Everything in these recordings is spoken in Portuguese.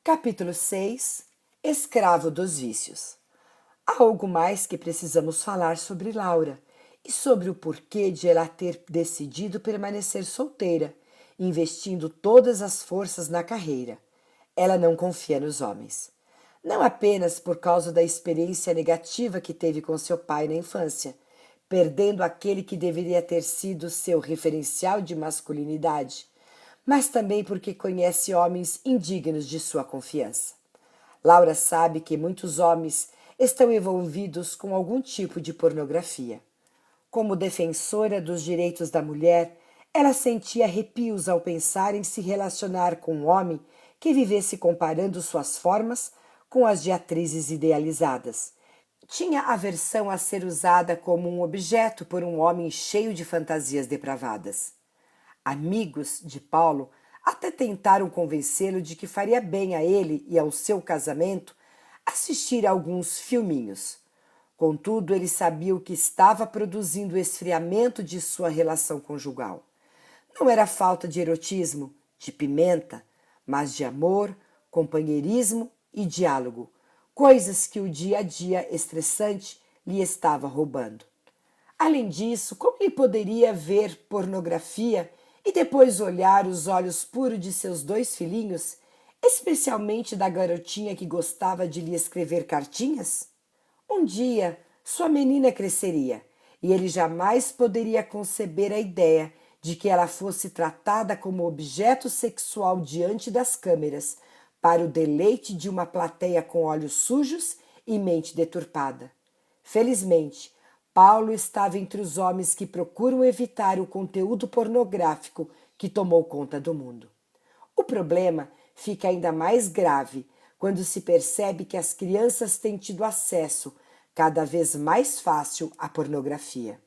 Capítulo 6. Escravo dos vícios. Há algo mais que precisamos falar sobre Laura e sobre o porquê de ela ter decidido permanecer solteira, investindo todas as forças na carreira. Ela não confia nos homens. Não apenas por causa da experiência negativa que teve com seu pai na infância, perdendo aquele que deveria ter sido seu referencial de masculinidade, mas também porque conhece homens indignos de sua confiança. Laura sabe que muitos homens estão envolvidos com algum tipo de pornografia. Como defensora dos direitos da mulher, ela sentia arrepios ao pensar em se relacionar com um homem que vivesse comparando suas formas com as de atrizes idealizadas. Tinha aversão a ser usada como um objeto por um homem cheio de fantasias depravadas. Amigos de Paulo até tentaram convencê-lo de que faria bem a ele e ao seu casamento assistir a alguns filminhos. Contudo, ele sabia o que estava produzindo o esfriamento de sua relação conjugal. Não era falta de erotismo, de pimenta, mas de amor, companheirismo e diálogo, coisas que o dia a dia estressante lhe estava roubando. Além disso, como ele poderia ver pornografia e depois olhar os olhos puros de seus dois filhinhos, especialmente da garotinha que gostava de lhe escrever cartinhas? Um dia, sua menina cresceria e ele jamais poderia conceber a ideia de que ela fosse tratada como objeto sexual diante das câmeras, para o deleite de uma plateia com olhos sujos e mente deturpada. Felizmente, Paulo estava entre os homens que procuram evitar o conteúdo pornográfico que tomou conta do mundo. O problema fica ainda mais grave quando se percebe que as crianças têm tido acesso cada vez mais fácil à pornografia.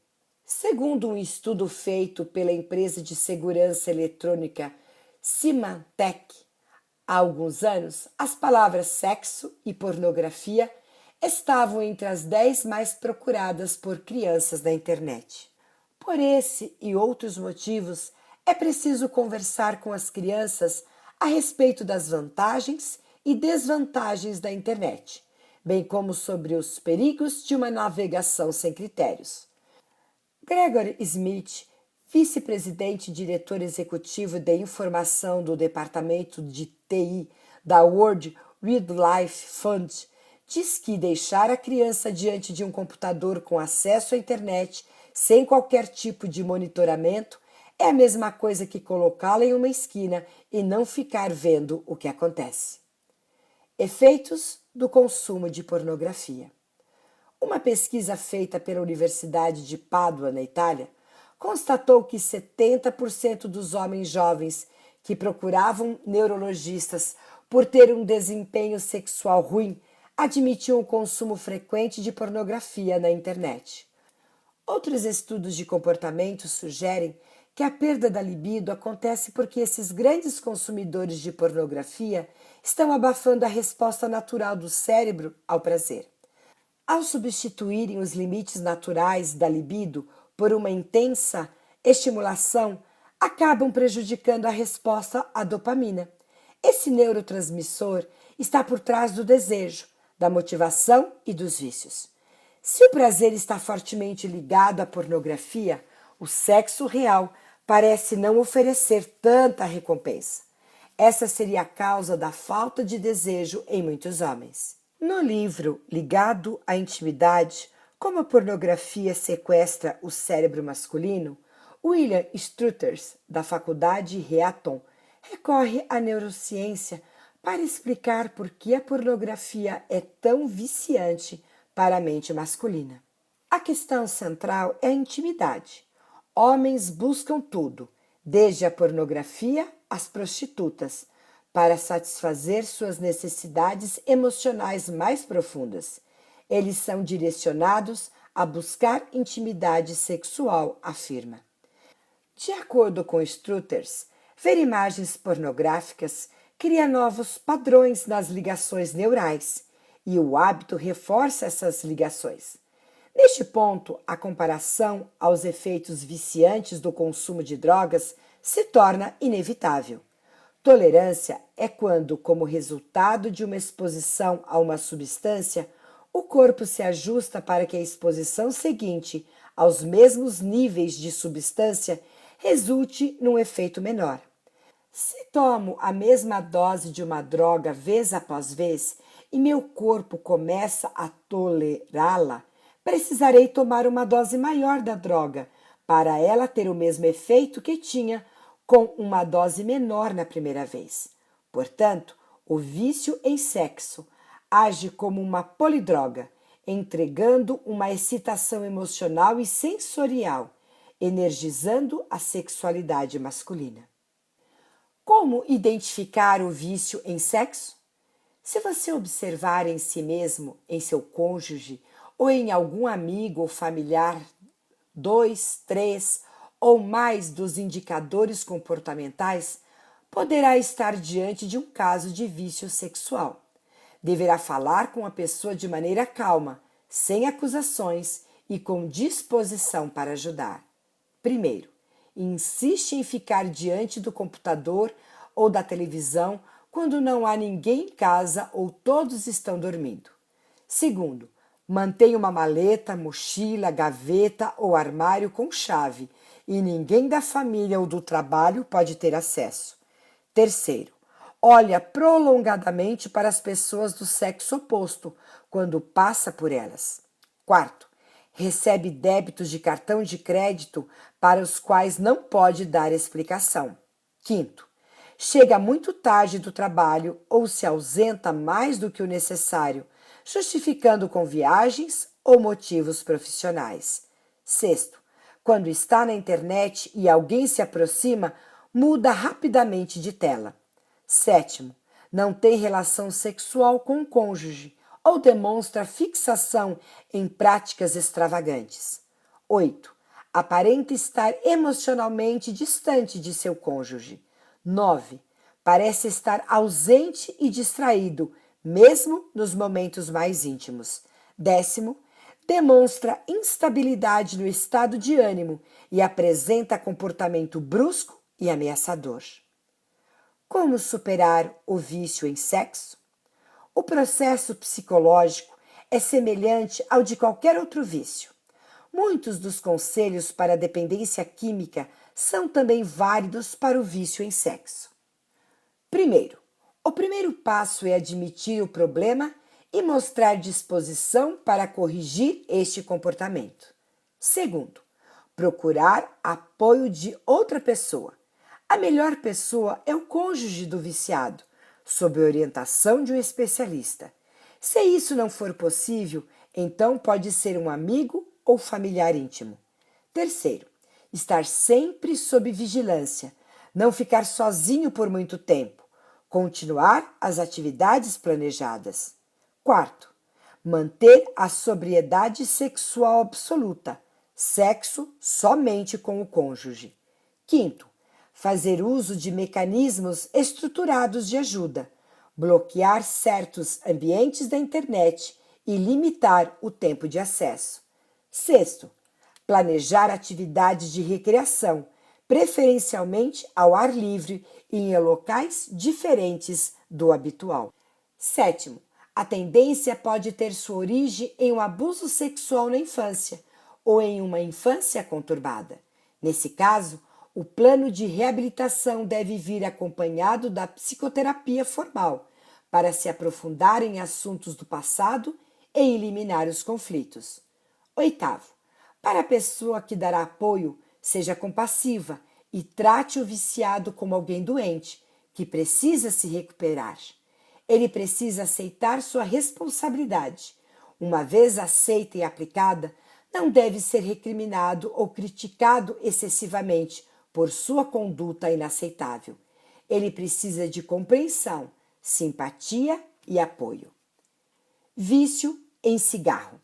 Segundo um estudo feito pela empresa de segurança eletrônica Symantec, há alguns anos, as palavras sexo e pornografia estavam entre as 10 mais procuradas por crianças na internet. Por esse e outros motivos, é preciso conversar com as crianças a respeito das vantagens e desvantagens da internet, bem como sobre os perigos de uma navegação sem critérios. Gregory Smith, vice-presidente e diretor executivo de informação do Departamento de TI da World Wildlife Fund, diz que deixar a criança diante de um computador com acesso à internet sem qualquer tipo de monitoramento é a mesma coisa que colocá-la em uma esquina e não ficar vendo o que acontece. Efeitos do consumo de pornografia. Uma pesquisa feita pela Universidade de Pádua, na Itália, constatou que 70% dos homens jovens que procuravam neurologistas por ter um desempenho sexual ruim admitiam o consumo frequente de pornografia na internet. Outros estudos de comportamento sugerem que a perda da libido acontece porque esses grandes consumidores de pornografia estão abafando a resposta natural do cérebro ao prazer. Ao substituírem os limites naturais da libido por uma intensa estimulação, acabam prejudicando a resposta à dopamina. Esse neurotransmissor está por trás do desejo, da motivação e dos vícios. Se o prazer está fortemente ligado à pornografia, o sexo real parece não oferecer tanta recompensa. Essa seria a causa da falta de desejo em muitos homens. No livro Ligado à Intimidade, como a pornografia sequestra o cérebro masculino, William Struthers, da Faculdade Reaton, recorre à neurociência para explicar por que a pornografia é tão viciante para a mente masculina. A questão central é a intimidade. Homens buscam tudo, desde a pornografia às prostitutas, para satisfazer suas necessidades emocionais mais profundas. Eles são direcionados a buscar intimidade sexual, afirma. De acordo com Struthers, ver imagens pornográficas cria novos padrões nas ligações neurais e o hábito reforça essas ligações. Neste ponto, a comparação aos efeitos viciantes do consumo de drogas se torna inevitável. Tolerância é quando, como resultado de uma exposição a uma substância, o corpo se ajusta para que a exposição seguinte, aos mesmos níveis de substância, resulte num efeito menor. Se tomo a mesma dose de uma droga vez após vez e meu corpo começa a tolerá-la, precisarei tomar uma dose maior da droga para ela ter o mesmo efeito que tinha com uma dose menor na primeira vez. Portanto, o vício em sexo age como uma polidroga, entregando uma excitação emocional e sensorial, energizando a sexualidade masculina. Como identificar o vício em sexo? Se você observar em si mesmo, em seu cônjuge ou em algum amigo ou familiar, 2, 3 ou mais dos indicadores comportamentais, poderá estar diante de um caso de vício sexual. Deverá falar com a pessoa de maneira calma, sem acusações e com disposição para ajudar. Primeiro, insiste em ficar diante do computador ou da televisão quando não há ninguém em casa ou todos estão dormindo. Segundo, mantenha uma maleta, mochila, gaveta ou armário com chave e ninguém da família ou do trabalho pode ter acesso. Terceiro, olha prolongadamente para as pessoas do sexo oposto quando passa por elas. Quarto, recebe débitos de cartão de crédito para os quais não pode dar explicação. Quinto, chega muito tarde do trabalho ou se ausenta mais do que o necessário, justificando com viagens ou motivos profissionais. Sexto, quando está na internet e alguém se aproxima, muda rapidamente de tela. Sétimo, não tem relação sexual com o cônjuge ou demonstra fixação em práticas extravagantes. 8. Aparenta estar emocionalmente distante de seu cônjuge. 9. Parece estar ausente e distraído, mesmo nos momentos mais íntimos. 10. Demonstra instabilidade no estado de ânimo e apresenta comportamento brusco e ameaçador. Como superar o vício em sexo? O processo psicológico é semelhante ao de qualquer outro vício. Muitos dos conselhos para a dependência química são também válidos para o vício em sexo. Primeiro, o primeiro passo é admitir o problema e mostrar disposição para corrigir este comportamento. Segundo, procurar apoio de outra pessoa. A melhor pessoa é o cônjuge do viciado, sob orientação de um especialista. Se isso não for possível, então pode ser um amigo ou familiar íntimo. Terceiro, estar sempre sob vigilância, não ficar sozinho por muito tempo, continuar as atividades planejadas. Quarto, manter a sobriedade sexual absoluta, sexo somente com o cônjuge. Quinto, fazer uso de mecanismos estruturados de ajuda, bloquear certos ambientes da internet e limitar o tempo de acesso. Sexto, planejar atividades de recreação, preferencialmente ao ar livre e em locais diferentes do habitual. Sétimo, a tendência pode ter sua origem em um abuso sexual na infância ou em uma infância conturbada. Nesse caso, o plano de reabilitação deve vir acompanhado da psicoterapia formal, para se aprofundar em assuntos do passado e eliminar os conflitos. Oitavo, para a pessoa que dará apoio, seja compassiva e trate o viciado como alguém doente, que precisa se recuperar. Ele precisa aceitar sua responsabilidade. Uma vez aceita e aplicada, não deve ser recriminado ou criticado excessivamente por sua conduta inaceitável. Ele precisa de compreensão, simpatia e apoio. Vício em cigarro.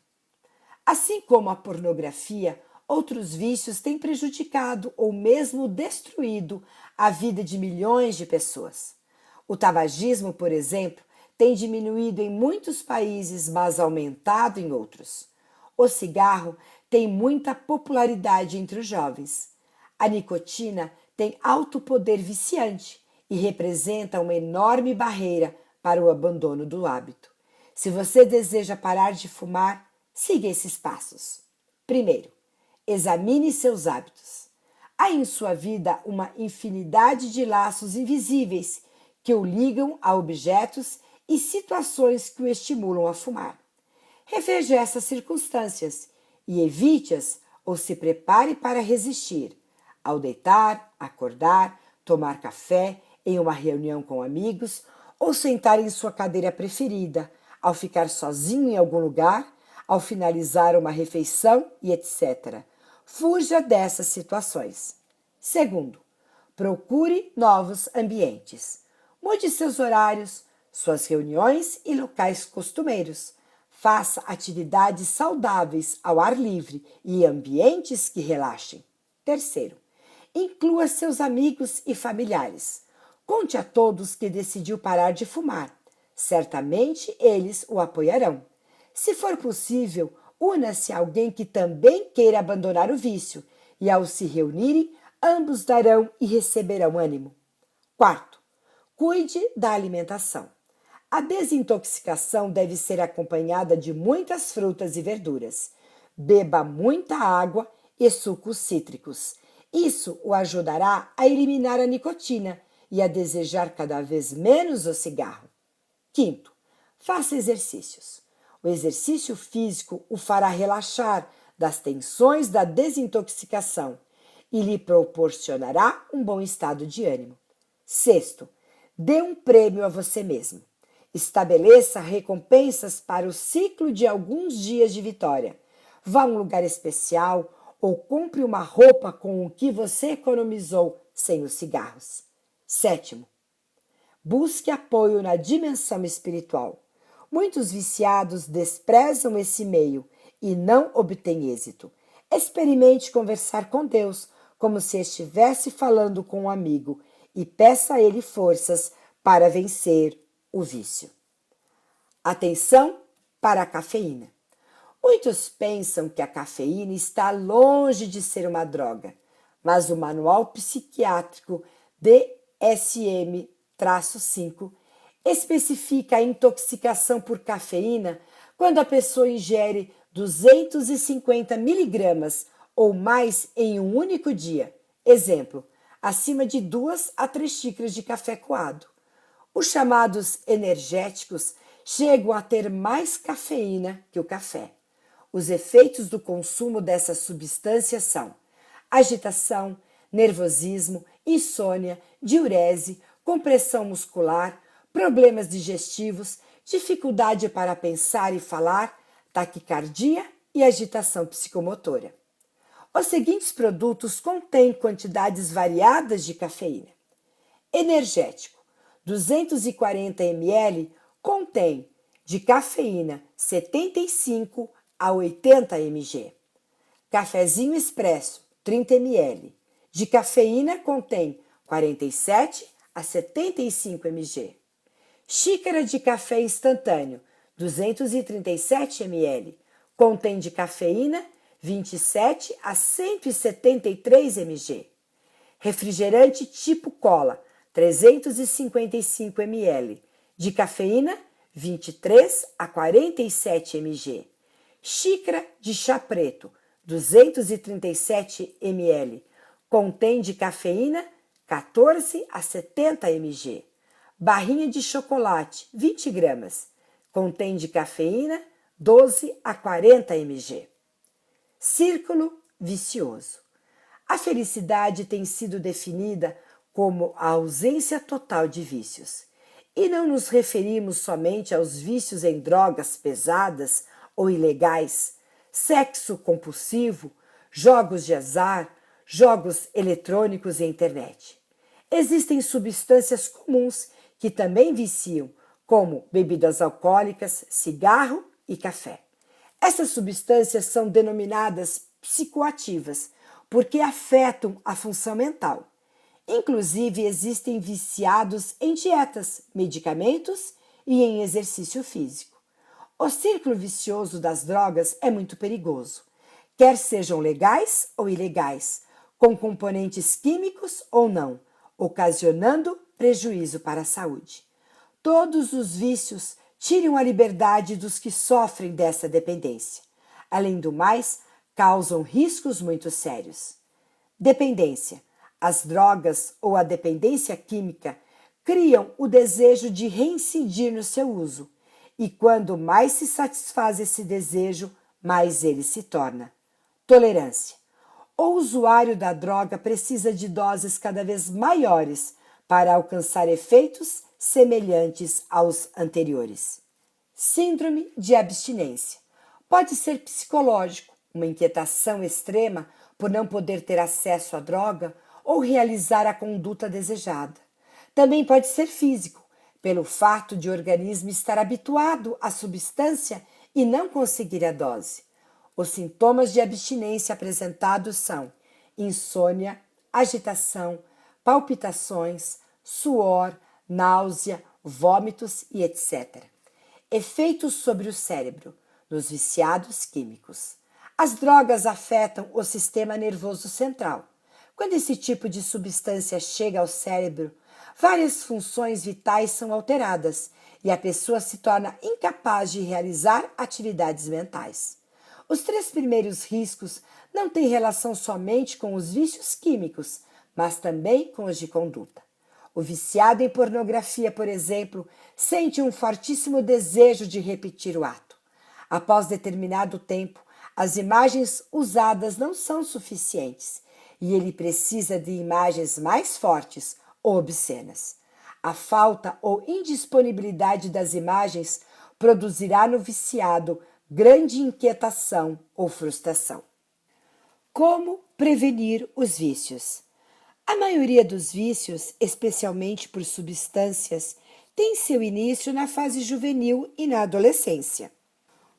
Assim como a pornografia, outros vícios têm prejudicado ou mesmo destruído a vida de milhões de pessoas. O tabagismo, por exemplo, tem diminuído em muitos países, mas aumentado em outros. O cigarro tem muita popularidade entre os jovens. A nicotina tem alto poder viciante e representa uma enorme barreira para o abandono do hábito. Se você deseja parar de fumar, siga esses passos. Primeiro, examine seus hábitos. Há em sua vida uma infinidade de laços invisíveis que o ligam a objetos e situações que o estimulam a fumar. Reveja essas circunstâncias e evite-as ou se prepare para resistir. Ao deitar, acordar, tomar café, em uma reunião com amigos ou sentar em sua cadeira preferida, ao ficar sozinho em algum lugar, ao finalizar uma refeição e etc. Fuja dessas situações. Segundo, procure novos ambientes. Mude seus horários, suas reuniões e locais costumeiros. Faça atividades saudáveis ao ar livre e ambientes que relaxem. Terceiro, inclua seus amigos e familiares. Conte a todos que decidiu parar de fumar. Certamente eles o apoiarão. Se for possível, una-se a alguém que também queira abandonar o vício e, ao se reunirem, ambos darão e receberão ânimo. Quarto, cuide da alimentação. A desintoxicação deve ser acompanhada de muitas frutas e verduras. Beba muita água e sucos cítricos. Isso o ajudará a eliminar a nicotina e a desejar cada vez menos o cigarro. Quinto, faça exercícios. O exercício físico o fará relaxar das tensões da desintoxicação e lhe proporcionará um bom estado de ânimo. Sexto, dê um prêmio a você mesmo. Estabeleça recompensas para o ciclo de alguns dias de vitória. Vá a um lugar especial ou compre uma roupa com o que você economizou sem os cigarros. Sétimo, busque apoio na dimensão espiritual. Muitos viciados desprezam esse meio e não obtêm êxito. Experimente conversar com Deus como se estivesse falando com um amigo e peça a Ele forças para vencer o vício. Atenção para a cafeína. Muitos pensam que a cafeína está longe de ser uma droga, mas o Manual Psiquiátrico DSM-5 especifica a intoxicação por cafeína quando a pessoa ingere 250 miligramas ou mais em um único dia. Exemplo, acima de 2 a 3 xícaras de café coado. Os chamados energéticos chegam a ter mais cafeína que o café. Os efeitos do consumo dessa substância são agitação, nervosismo, insônia, diurese, compressão muscular, problemas digestivos, dificuldade para pensar e falar, taquicardia e agitação psicomotora. Os seguintes produtos contêm quantidades variadas de cafeína. Energético, 240 ml contém de cafeína 75 a 80 mg. Cafezinho expresso, 30 ml. De cafeína contém 47 a 75 mg. Xícara de café instantâneo, 237 ml. Contém de cafeína 27 a 173 mg. Refrigerante tipo cola, 355 ml. De cafeína, 23 a 47 mg. Xícara de chá preto, 237 ml. Contém de cafeína, 14 a 70 mg. Barrinha de chocolate, 20 gramas. Contém de cafeína, 12 a 40 mg. Círculo vicioso. A felicidade tem sido definida como a ausência total de vícios. E não nos referimos somente aos vícios em drogas pesadas ou ilegais, sexo compulsivo, jogos de azar, jogos eletrônicos e internet. Existem substâncias comuns que também viciam, como bebidas alcoólicas, cigarro e café. Essas substâncias são denominadas psicoativas porque afetam a função mental. Inclusive, existem viciados em dietas, medicamentos e em exercício físico. O círculo vicioso das drogas é muito perigoso, quer sejam legais ou ilegais, com componentes químicos ou não, ocasionando prejuízo para a saúde. Todos os vícios tiram a liberdade dos que sofrem dessa dependência. Além do mais, causam riscos muito sérios. Dependência. As drogas ou a dependência química criam o desejo de reincidir no seu uso, e quando mais se satisfaz esse desejo, mais ele se torna. Tolerância. O usuário da droga precisa de doses cada vez maiores para alcançar efeitos semelhantes aos anteriores. Síndrome de abstinência. Pode ser psicológico, uma inquietação extrema por não poder ter acesso à droga ou realizar a conduta desejada. Também pode ser físico, pelo fato de o organismo estar habituado à substância e não conseguir a dose. Os sintomas de abstinência apresentados são insônia, agitação, palpitações, suor, náusea, vômitos e etc. Efeitos sobre o cérebro nos viciados químicos. As drogas afetam o sistema nervoso central. Quando esse tipo de substância chega ao cérebro, várias funções vitais são alteradas e a pessoa se torna incapaz de realizar atividades mentais. Os 3 primeiros riscos não têm relação somente com os vícios químicos, mas também com os de conduta. O viciado em pornografia, por exemplo, sente um fortíssimo desejo de repetir o ato. Após determinado tempo, as imagens usadas não são suficientes e ele precisa de imagens mais fortes ou obscenas. A falta ou indisponibilidade das imagens produzirá no viciado grande inquietação ou frustração. Como prevenir os vícios? A maioria dos vícios, especialmente por substâncias, tem seu início na fase juvenil e na adolescência.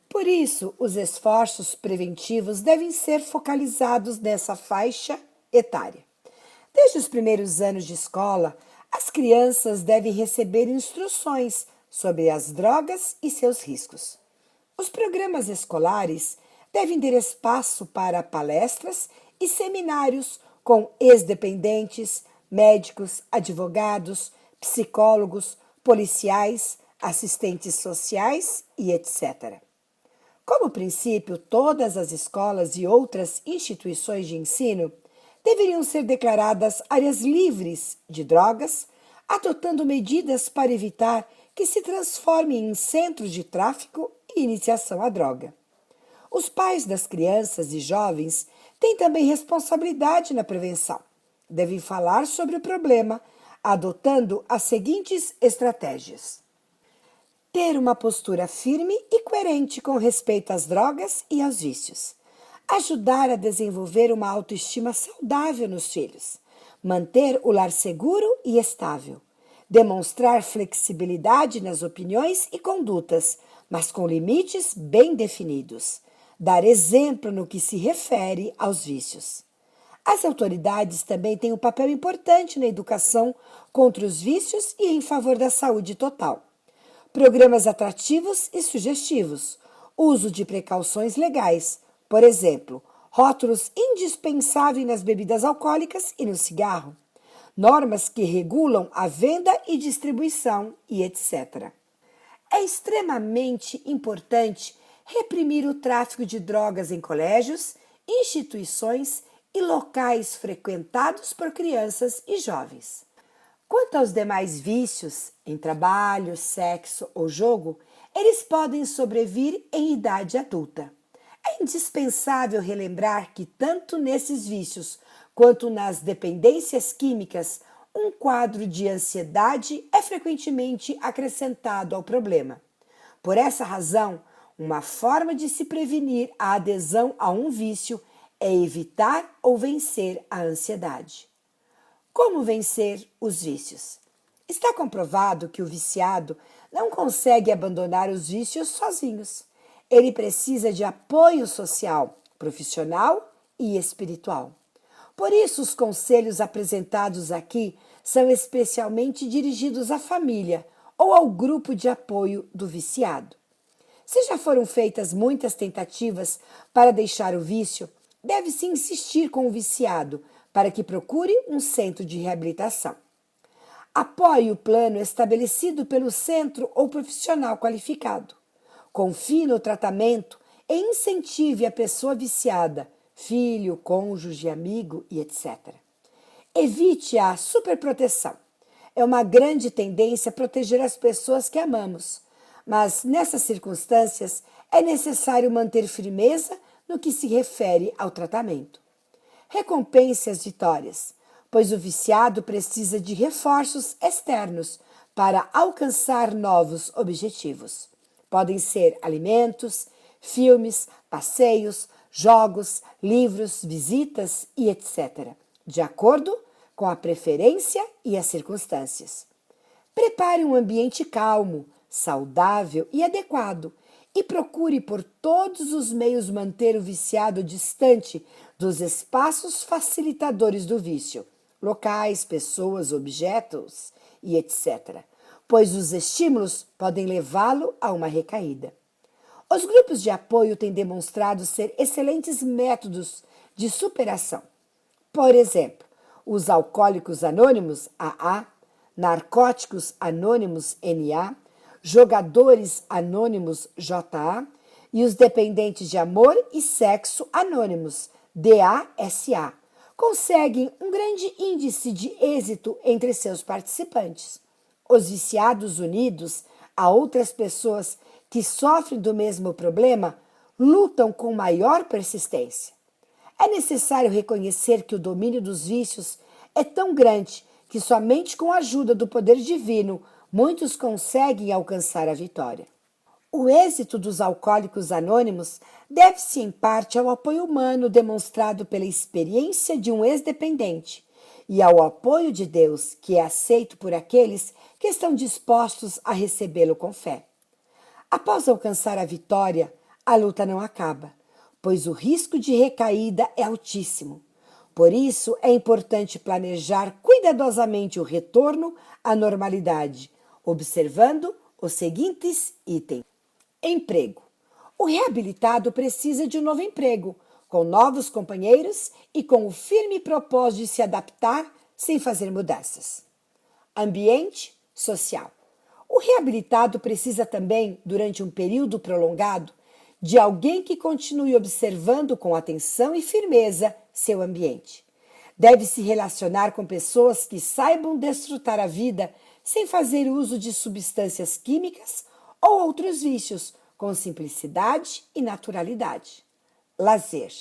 Por isso, os esforços preventivos devem ser focalizados nessa faixa etária. Desde os primeiros anos de escola, as crianças devem receber instruções sobre as drogas e seus riscos. Os programas escolares devem ter espaço para palestras e seminários com ex-dependentes, médicos, advogados, psicólogos, policiais, assistentes sociais e etc. Como princípio, todas as escolas e outras instituições de ensino deveriam ser declaradas áreas livres de drogas, adotando medidas para evitar que se transformem em centros de tráfico e iniciação à droga. Os pais das crianças e jovens têm também responsabilidade na prevenção. Devem falar sobre o problema, adotando as seguintes estratégias: ter uma postura firme e coerente com respeito às drogas e aos vícios. Ajudar a desenvolver uma autoestima saudável nos filhos. Manter o lar seguro e estável. Demonstrar flexibilidade nas opiniões e condutas, mas com limites bem definidos. Dar exemplo no que se refere aos vícios. As autoridades também têm um papel importante na educação contra os vícios e em favor da saúde total. Programas atrativos e sugestivos, uso de precauções legais, por exemplo, rótulos indispensáveis nas bebidas alcoólicas e no cigarro, normas que regulam a venda e distribuição e etc. É extremamente importante reprimir o tráfico de drogas em colégios, instituições e locais frequentados por crianças e jovens. Quanto aos demais vícios, em trabalho, sexo ou jogo, eles podem sobrevir em idade adulta. É indispensável relembrar que, tanto nesses vícios quanto nas dependências químicas, um quadro de ansiedade é frequentemente acrescentado ao problema. Por essa razão, uma forma de se prevenir a adesão a um vício é evitar ou vencer a ansiedade. Como vencer os vícios? Está comprovado que o viciado não consegue abandonar os vícios sozinhos. Ele precisa de apoio social, profissional e espiritual. Por isso, os conselhos apresentados aqui são especialmente dirigidos à família ou ao grupo de apoio do viciado. Se já foram feitas muitas tentativas para deixar o vício, deve-se insistir com o viciado para que procure um centro de reabilitação. Apoie o plano estabelecido pelo centro ou profissional qualificado. Confie no tratamento e incentive a pessoa viciada, filho, cônjuge, amigo e etc. Evite a superproteção. É uma grande tendência proteger as pessoas que amamos, mas nessas circunstâncias é necessário manter firmeza no que se refere ao tratamento. Recompense as vitórias, pois o viciado precisa de reforços externos para alcançar novos objetivos. Podem ser alimentos, filmes, passeios, jogos, livros, visitas e etc., de acordo com a preferência e as circunstâncias. Prepare um ambiente calmo, saudável e adequado e procure por todos os meios manter o viciado distante dos espaços facilitadores do vício, locais, pessoas, objetos e etc., pois os estímulos podem levá-lo a uma recaída. Os grupos de apoio têm demonstrado ser excelentes métodos de superação. Por exemplo, os Alcoólicos Anônimos, AA, Narcóticos Anônimos, NA, Jogadores Anônimos, JA, e os Dependentes de Amor e Sexo Anônimos, DASA, conseguem um grande índice de êxito entre seus participantes. Os viciados unidos a outras pessoas que sofrem do mesmo problema lutam com maior persistência. É necessário reconhecer que o domínio dos vícios é tão grande que somente com a ajuda do poder divino muitos conseguem alcançar a vitória. O êxito dos Alcoólicos Anônimos deve-se em parte ao apoio humano demonstrado pela experiência de um ex-dependente e ao apoio de Deus, que é aceito por aqueles que estão dispostos a recebê-lo com fé. Após alcançar a vitória, a luta não acaba, pois o risco de recaída é altíssimo. Por isso, é importante planejar cuidadosamente o retorno à normalidade, observando os seguintes itens. Emprego. O reabilitado precisa de um novo emprego, com novos companheiros e com o firme propósito de se adaptar sem fazer mudanças. Ambiente social. O reabilitado precisa também, durante um período prolongado, de alguém que continue observando com atenção e firmeza seu ambiente. Deve se relacionar com pessoas que saibam desfrutar a vida sem fazer uso de substâncias químicas ou outros vícios, com simplicidade e naturalidade. Lazer.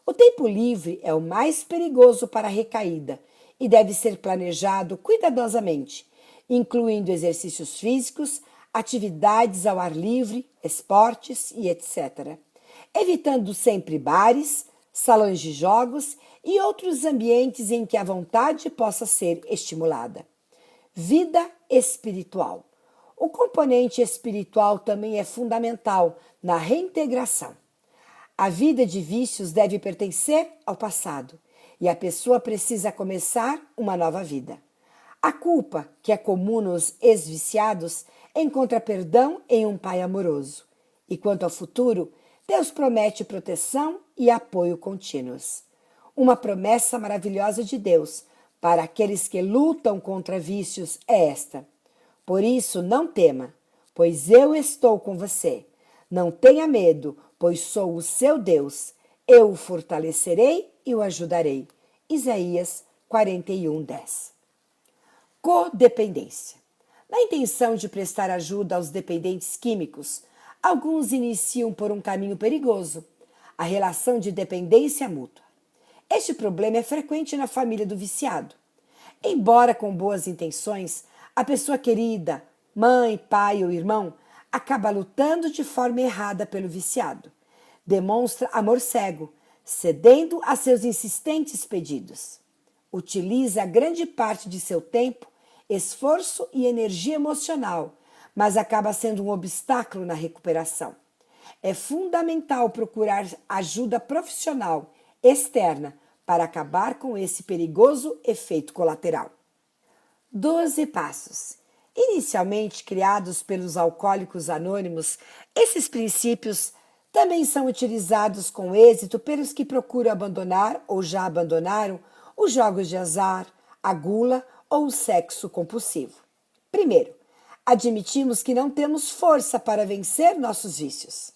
O tempo livre é o mais perigoso para a recaída e deve ser planejado cuidadosamente, incluindo exercícios físicos, atividades ao ar livre, esportes e etc., evitando sempre bares, salões de jogos e outros ambientes em que a vontade possa ser estimulada. Vida espiritual. O componente espiritual também é fundamental na reintegração. A vida de vícios deve pertencer ao passado e a pessoa precisa começar uma nova vida. A culpa, que é comum nos ex-viciados, encontra perdão em um pai amoroso. E quanto ao futuro, Deus promete proteção e apoio contínuos. Uma promessa maravilhosa de Deus para aqueles que lutam contra vícios é esta: por isso não tema, pois eu estou com você. Não tenha medo, pois sou o seu Deus. Eu o fortalecerei e o ajudarei. Isaías 41:10. Codependência. Na intenção de prestar ajuda aos dependentes químicos, alguns iniciam por um caminho perigoso, a relação de dependência mútua. Este problema é frequente na família do viciado. Embora com boas intenções, a pessoa querida, mãe, pai ou irmão, acaba lutando de forma errada pelo viciado. Demonstra amor cego, cedendo a seus insistentes pedidos. Utiliza grande parte de seu tempo, esforço e energia emocional, mas acaba sendo um obstáculo na recuperação. É fundamental procurar ajuda profissional externa para acabar com esse perigoso efeito colateral. 12 passos. Inicialmente criados pelos Alcoólicos Anônimos, esses princípios também são utilizados com êxito pelos que procuram abandonar ou já abandonaram os jogos de azar, a gula ou o sexo compulsivo? Primeiro, admitimos que não temos força para vencer nossos vícios.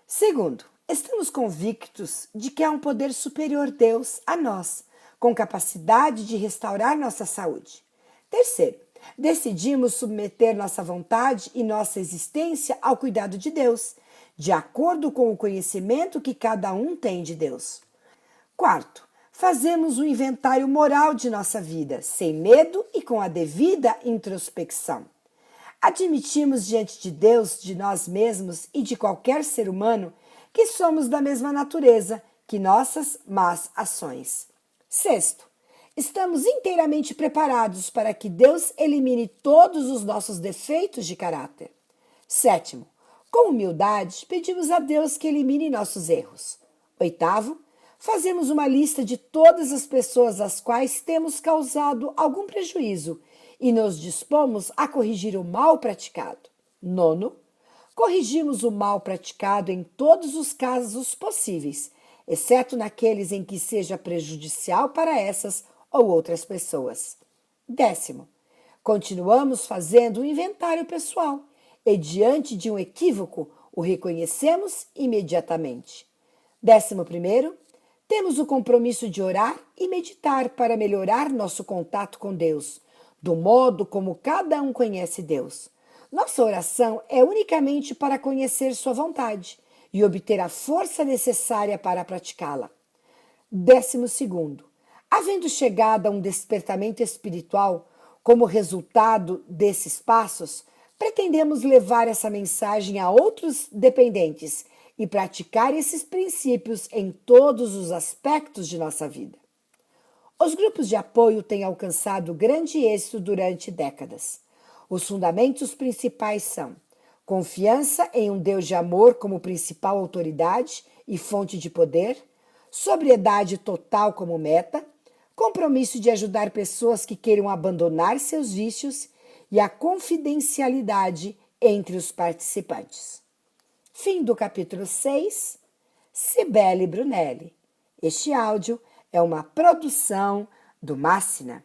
Segundo, estamos convictos de que há um poder superior Deus a nós, com capacidade de restaurar nossa saúde. Terceiro, decidimos submeter nossa vontade e nossa existência ao cuidado de Deus, de acordo com o conhecimento que cada um tem de Deus. Quarto, fazemos um inventário moral de nossa vida, sem medo e com a devida introspecção. Admitimos diante de Deus, de nós mesmos e de qualquer ser humano que somos da mesma natureza que nossas más ações. Sexto, estamos inteiramente preparados para que Deus elimine todos os nossos defeitos de caráter. Sétimo, com humildade, pedimos a Deus que elimine nossos erros. Oitavo, fazemos uma lista de todas as pessoas às quais temos causado algum prejuízo e nos dispomos a corrigir o mal praticado. Nono, corrigimos o mal praticado em todos os casos possíveis, exceto naqueles em que seja prejudicial para essas ou outras pessoas. Décimo, continuamos fazendo um inventário pessoal e, diante de um equívoco, o reconhecemos imediatamente. 11º, temos o compromisso de orar e meditar para melhorar nosso contato com Deus, do modo como cada um conhece Deus. Nossa oração é unicamente para conhecer sua vontade e obter a força necessária para praticá-la. 12º, havendo chegado a um despertamento espiritual, como resultado desses passos, pretendemos levar essa mensagem a outros dependentes e praticar esses princípios em todos os aspectos de nossa vida. Os grupos de apoio têm alcançado grande êxito durante décadas. Os fundamentos principais são confiança em um Deus de amor como principal autoridade e fonte de poder, sobriedade total como meta, compromisso de ajudar pessoas que queiram abandonar seus vícios e a confidencialidade entre os participantes. Fim do capítulo 6, Cibele Brunelli. Este áudio é uma produção do Máxina.